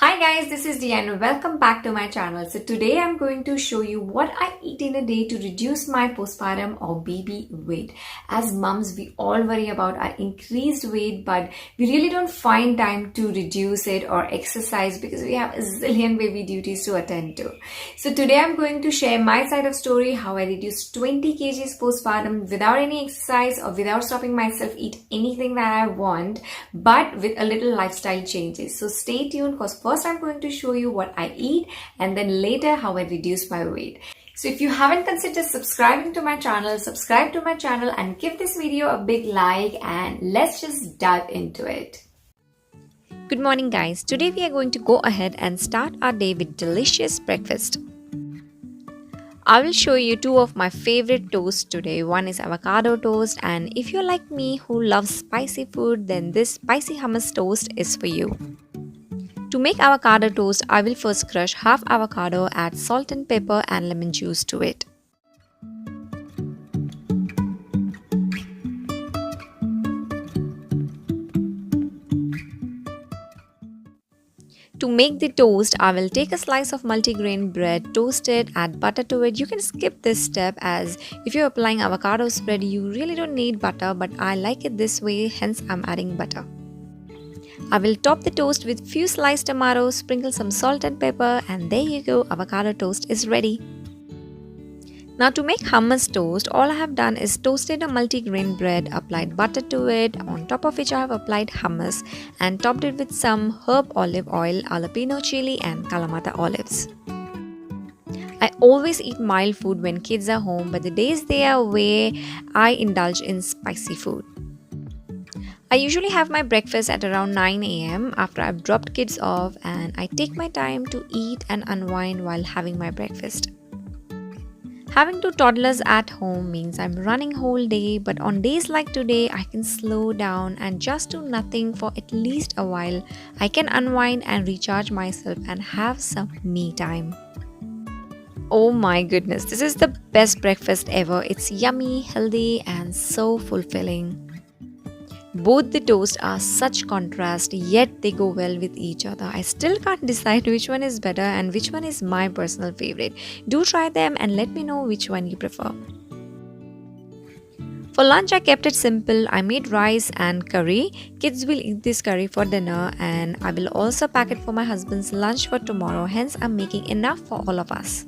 Hi guys, this is Diya and welcome back to my channel. So today I'm going to show you what I eat in a day to reduce my postpartum or baby weight. As mums, we all worry about our increased weight, but we really don't find time to reduce it or exercise because we have a zillion baby duties to attend to. So today I'm going to share my side of story, how I reduced 20 kgs postpartum without any exercise or without stopping myself eat anything that I want, but with a little lifestyle changes. So stay tuned because first I'm going to show you what I eat and then later how I reduce my weight. So if you haven't considered subscribing to my channel, subscribe to my channel and give this video a big like, and let's just dive into it. Good morning guys. Today we are going to go ahead and start our day with delicious breakfast. I will show you two of my favorite toasts today. One is avocado toast, and if you're like me who loves spicy food, then this spicy hummus toast is for you. To make avocado toast, I will first crush half avocado, add salt and pepper and lemon juice to it. To make the toast, I will take a slice of multigrain bread, toast it, add butter to it. You can skip this step as if you're applying avocado spread, you really don't need butter, but I like it this way, hence I'm adding butter. I will top the toast with few sliced tomatoes, sprinkle some salt and pepper, and there you go, avocado toast is ready. Now to make hummus toast, all I have done is toasted a multigrain bread, applied butter to it, on top of which I have applied hummus and topped it with some herb olive oil, jalapeno chili and kalamata olives. I always eat mild food when kids are home, but the days they are away, I indulge in spicy food. I usually have my breakfast at around 9 a.m. after I've dropped kids off, and I take my time to eat and unwind while having my breakfast. Having two toddlers at home means I'm running whole day, but on days like today, I can slow down and just do nothing for at least a while. I can unwind and recharge myself and have some me time. Oh my goodness, this is the best breakfast ever. It's yummy, healthy, and so fulfilling. Both the toasts are such contrast, yet they go well with each other. I still can't decide which one is better and which one is my personal favorite. Do try them and let me know which one you prefer. For lunch, I kept it simple. I made rice and curry. Kids will eat this curry for dinner, and I will also pack it for my husband's lunch for tomorrow. Hence, I'm making enough for all of us.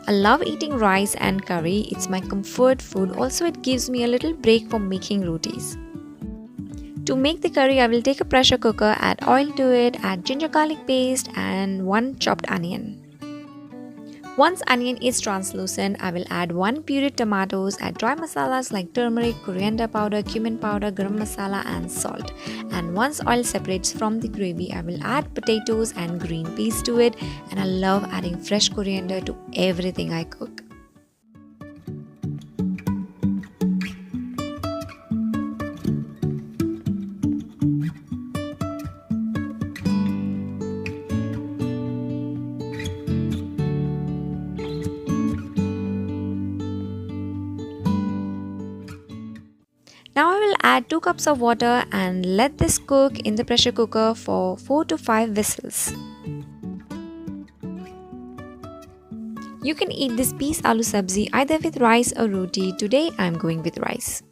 I love eating rice and curry. It's my comfort food. Also, it gives me a little break from making rotis. To make the curry, I will take a pressure cooker, add oil to it, add ginger garlic paste and one chopped onion. Once onion is translucent, I will add one pureed tomatoes, add dry masalas like turmeric, coriander powder, cumin powder, garam masala and salt. And once oil separates from the gravy, I will add potatoes and green peas to it, and I love adding fresh coriander to everything I cook. Now I will add 2 cups of water and let this cook in the pressure cooker for 4 to 5 whistles. You can eat this peas aloo sabzi either with rice or roti. Today I am going with rice.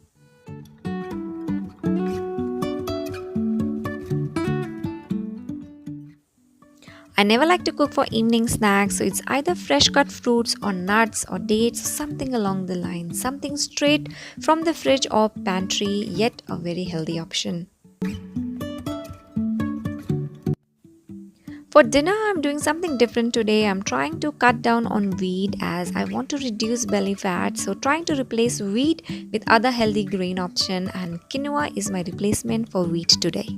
I never like to cook for evening snacks, so it's either fresh cut fruits or nuts or dates, something along the line, something straight from the fridge or pantry, yet a very healthy option. For dinner, I'm doing something different today. I'm trying to cut down on wheat as I want to reduce belly fat, so trying to replace wheat with other healthy grain option, and quinoa is my replacement for wheat today.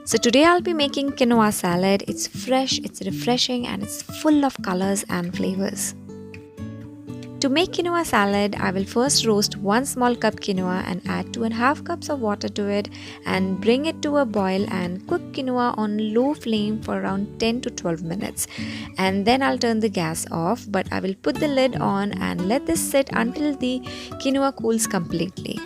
So today I'll be making quinoa salad. It's fresh, it's refreshing, and it's full of colors and flavors. To make quinoa salad, I will first roast 1 small cup quinoa and add 2.5 cups of water to it and bring it to a boil and cook quinoa on low flame for around 10 to 12 minutes. And then I'll turn the gas off, but I will put the lid on and let this sit until the quinoa cools completely.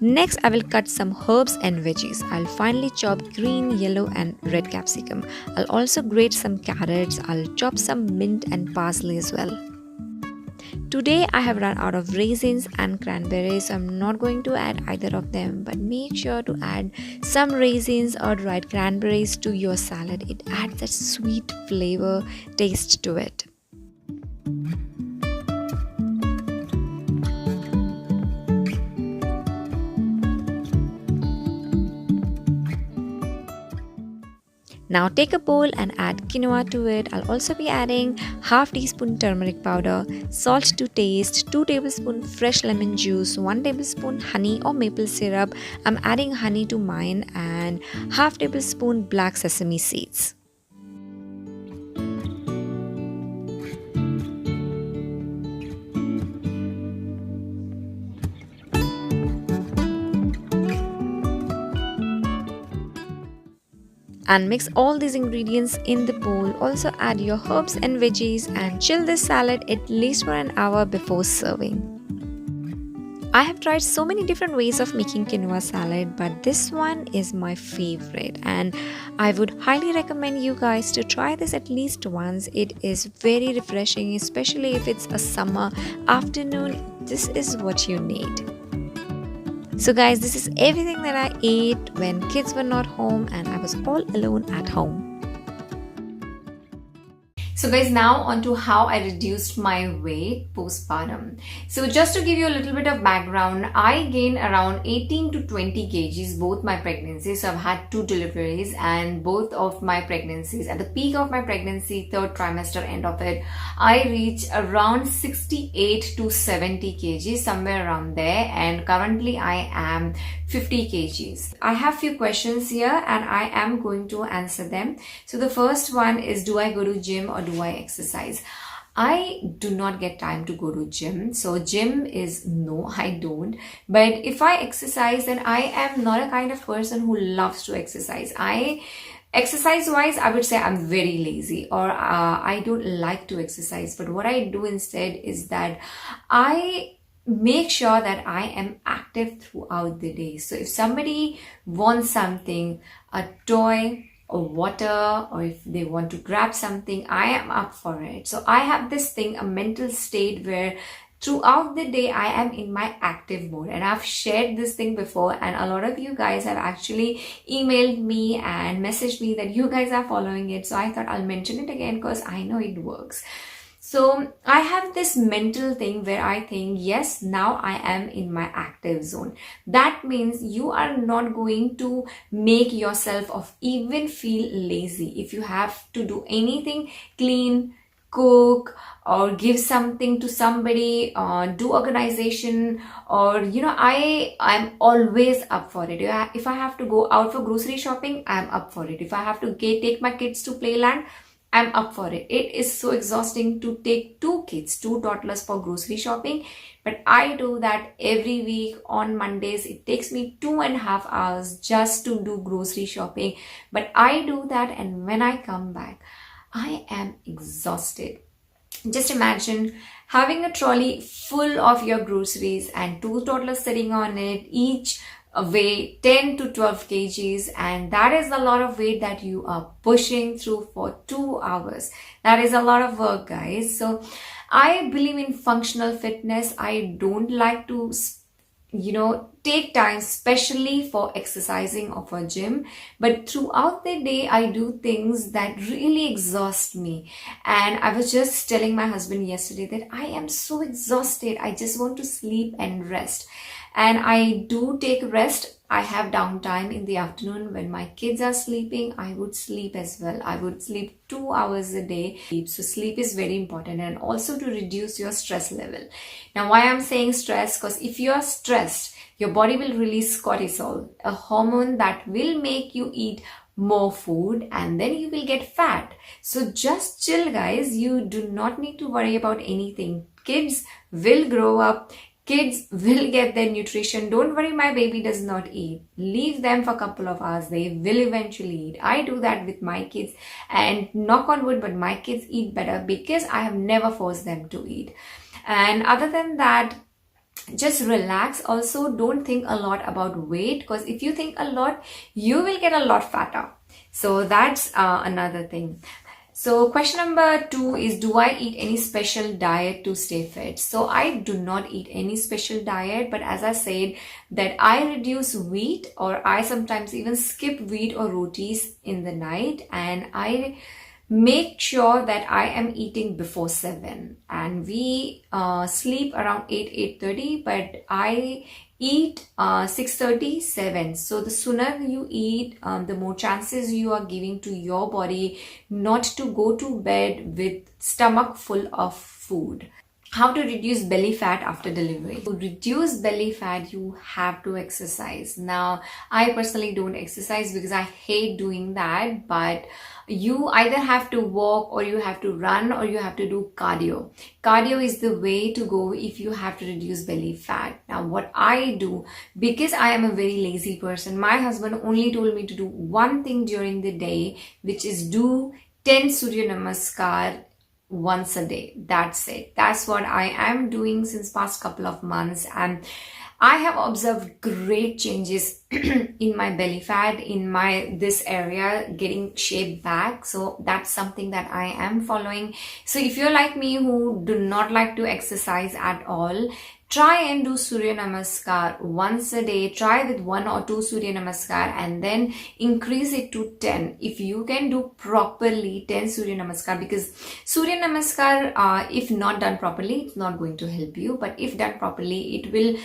Next, I will cut some herbs and veggies. I'll finely chop green, yellow, and red capsicum. I'll also grate some carrots. I'll chop some mint and parsley as well. Today I have run out of raisins and cranberries, so I'm not going to add either of them, but make sure to add some raisins or dried cranberries to your salad. It adds that sweet flavor taste to it. Now take a bowl and add quinoa to it. I'll also be adding half teaspoon turmeric powder, salt to taste, 2 tablespoons fresh lemon juice, 1 tablespoon honey or maple syrup. I'm adding honey to mine, and half tablespoon black sesame seeds. And mix all these ingredients in the bowl. Also add your herbs and veggies and chill this salad at least for an hour before serving. I have tried so many different ways of making quinoa salad, but this one is my favorite, and I would highly recommend you guys to try this at least once. It is very refreshing, especially if it's a summer afternoon. This is what you need. So guys, this is everything that I ate when kids were not home and I was all alone at home. So guys, now on to how I reduced my weight postpartum. So just to give you a little bit of background, I gained around 18 to 20 kgs both my pregnancies. So I've had 2 deliveries, and both of my pregnancies, at the peak of my pregnancy, 3rd trimester end of it, I reached around 68 to 70 kgs, somewhere around there, and currently I am 50 kgs. I have few questions here and I am going to answer them. So the first one is, do I go to gym or do I exercise? I do not get time to go to gym. So gym is no, I don't. But if I exercise, then I am not a kind of person who loves to exercise. Exercise wise, I would say I'm very lazy, or I don't like to exercise. But what I do instead is that I make sure that I am active throughout the day. So if somebody wants something, a toy or water, or if they want to grab something, I am up for it. So I have this thing, a mental state where throughout the day I am in my active mode, and I've shared this thing before, and a lot of you guys have actually emailed me and messaged me that you guys are following it. So I thought I'll mention it again because I know it works. So I have this mental thing where I think, yes, now I am in my active zone. That means you are not going to make yourself of even feel lazy. If you have to do anything, clean, cook, or give something to somebody, do organization, or I'm always up for it. If I have to go out for grocery shopping, I'm up for it. If I have to take my kids to playland, I'm up for it. It is so exhausting to take 2 kids, 2 toddlers for grocery shopping, but I do that every week on Mondays. It takes me 2.5 hours just to do grocery shopping, but I do that, and when I come back, I am exhausted. Just imagine having a trolley full of your groceries and 2 toddlers sitting on it, each weigh 10 to 12 kgs, and that is a lot of weight that you are pushing through for 2 hours. That is a lot of work, guys. So I believe in functional fitness. I don't like to take time especially for exercising or for gym, but throughout the day I do things that really exhaust me. And I was just telling my husband yesterday that I am so exhausted, I just want to sleep and rest. And I do take rest. I have downtime in the afternoon when my kids are sleeping. I would sleep as well. I would sleep 2 hours a day. So sleep is very important, and also to reduce your stress level. Now, why I'm saying stress? Because if you are stressed, your body will release cortisol, a hormone that will make you eat more food, and then you will get fat. So just chill, guys. You do not need to worry about anything. Kids will grow up. Kids will get their nutrition. Don't worry, my baby does not eat. Leave them for a couple of hours. They will eventually eat. I do that with my kids, and knock on wood, but my kids eat better because I have never forced them to eat. And other than that, Just relax. Also, don't think a lot about weight, because if you think a lot, you will get a lot fatter. So that's another thing. So question number 2 is, do I eat any special diet to stay fit? So I do not eat any special diet, but as I said, that I reduce wheat, or I sometimes even skip wheat or rotis in the night, and I make sure that I am eating before 7, and we sleep around 8:30, but I eat 6:30, 7. So the sooner you eat, the more chances you are giving to your body not to go to bed with stomach full of food. How to reduce belly fat after delivery? To reduce belly fat, you have to exercise. Now, I personally don't exercise because I hate doing that, but you either have to walk, or you have to run, or you have to do cardio. Cardio is the way to go if you have to reduce belly fat. Now, what I do, because I am a very lazy person, my husband only told me to do one thing during the day, which is do 10 Surya Namaskar once a day. That's it. That's what I am doing since past couple of months, and I have observed great changes in my belly fat, in my this area getting shaped back. So that's something that I am following. So if you're like me who do not like to exercise at all, try and do Surya Namaskar once a day. Try with 1 or 2 Surya Namaskar, and then increase it to 10. If you can do properly 10 Surya Namaskar, because Surya Namaskar, if not done properly, it's not going to help you. But if done properly, it will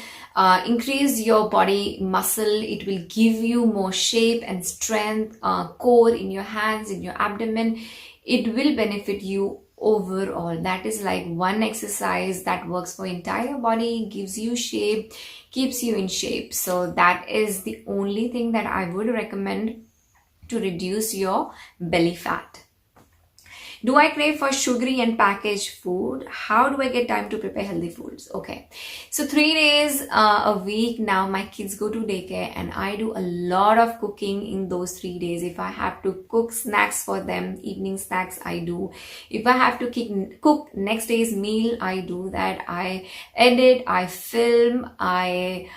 increase your body muscle. It will give you more shape and strength, core in your hands, in your abdomen. It will benefit you overall. That is like one exercise that works for entire body, gives you shape, keeps you in shape. So that is the only thing that I would recommend to reduce your belly fat. Do I crave for sugary and packaged food? How do I get time to prepare healthy foods? Okay, so 3 days a week now my kids go to daycare, and I do a lot of cooking in those 3 days. If I have to cook snacks for them, evening snacks, I do. If I have to cook next day's meal, I do that. I edit, I film, I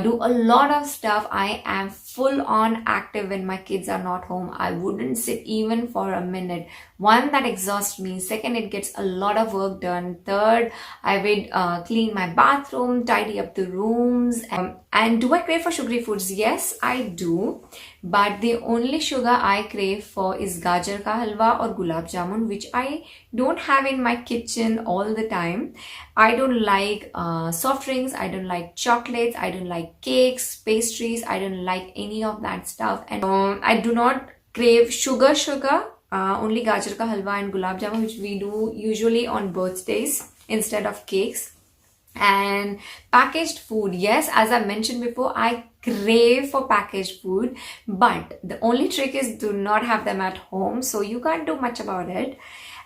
do a lot of stuff. I am full on active when my kids are not home. I wouldn't sit even for a minute. One, that exhausts me. Second, it gets a lot of work done. Third, I would clean my bathroom, tidy up the rooms. And do I crave for sugary foods? Yes, I do. But the only sugar I crave for is gajar ka halwa or gulab jamun, which I don't have in my kitchen all the time. I don't like soft drinks. I don't like chocolates. I don't like cakes, pastries. I don't like any of that stuff. And I do not crave sugar. Only gajar ka halwa and gulab jamun, which we do usually on birthdays instead of cakes. And packaged food, yes, as I mentioned before, I crave for packaged food, but the only trick is do not have them at home, so you can't do much about it.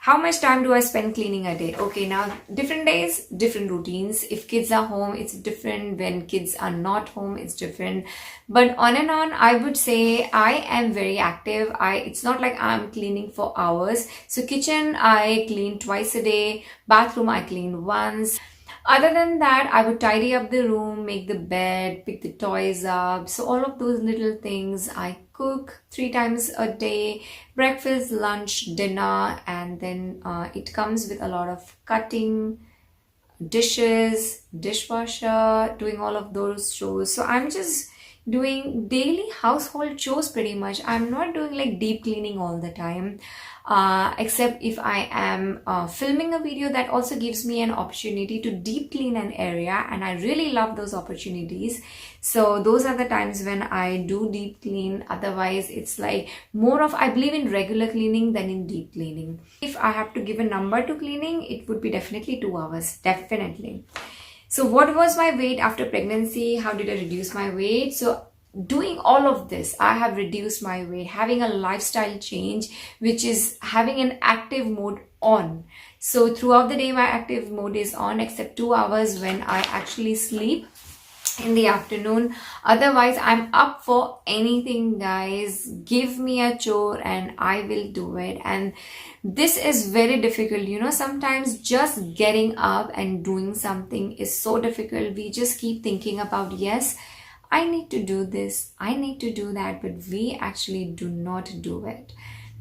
How much time do I spend cleaning a day? Okay, now different days, different routines. If kids are home, it's different. When kids are not home, it's different. But on and on, I would say I am very active. It's not like I'm cleaning for hours. So kitchen, I clean twice a day. Bathroom, I clean once. Other than that, I would tidy up the room, make the bed, pick the toys up. So all of those little things. I cook 3 times a day, breakfast, lunch, dinner, and then it comes with a lot of cutting, dishes, dishwasher, doing all of those chores. So I'm just doing daily household chores pretty much. I'm not doing like deep cleaning all the time. Except if I am filming a video, that also gives me an opportunity to deep clean an area, and I really love those opportunities. So those are the times when I do deep clean. Otherwise, it's like more of, I believe in regular cleaning than in deep cleaning. If I have to give a number to cleaning, it would be definitely 2 hours, definitely. So what was my weight after pregnancy? How did I reduce my weight? So doing all of this, I have reduced my weight, having a lifestyle change, which is having an active mode on. So throughout the day, my active mode is on, except 2 hours when I actually sleep. in the afternoon. Otherwise, I'm up for anything, guys. Give me a chore and I will do it. And this is very difficult, sometimes just getting up and doing something is so difficult. We just keep thinking about, yes, I need to do this, I need to do that, but we actually do not do it.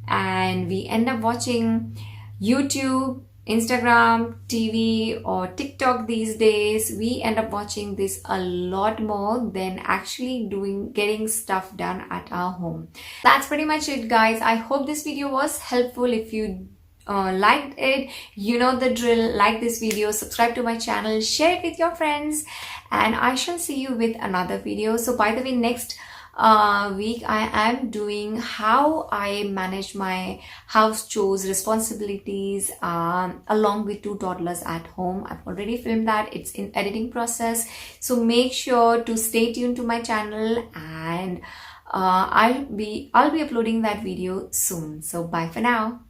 And we end up watching YouTube, Instagram, TV, or TikTok these days. We end up watching this a lot more than actually getting stuff done at our home. That's pretty much it, guys. I hope this video was helpful. If you liked it, you know the drill. Like this video, subscribe to my channel, share it with your friends, and I shall see you with another video. So by the way, next week I am doing how I manage my house chores responsibilities along with 2 toddlers at home. I've already filmed that. It's in editing process, so make sure to stay tuned to my channel, and I'll be uploading that video soon. So bye for now.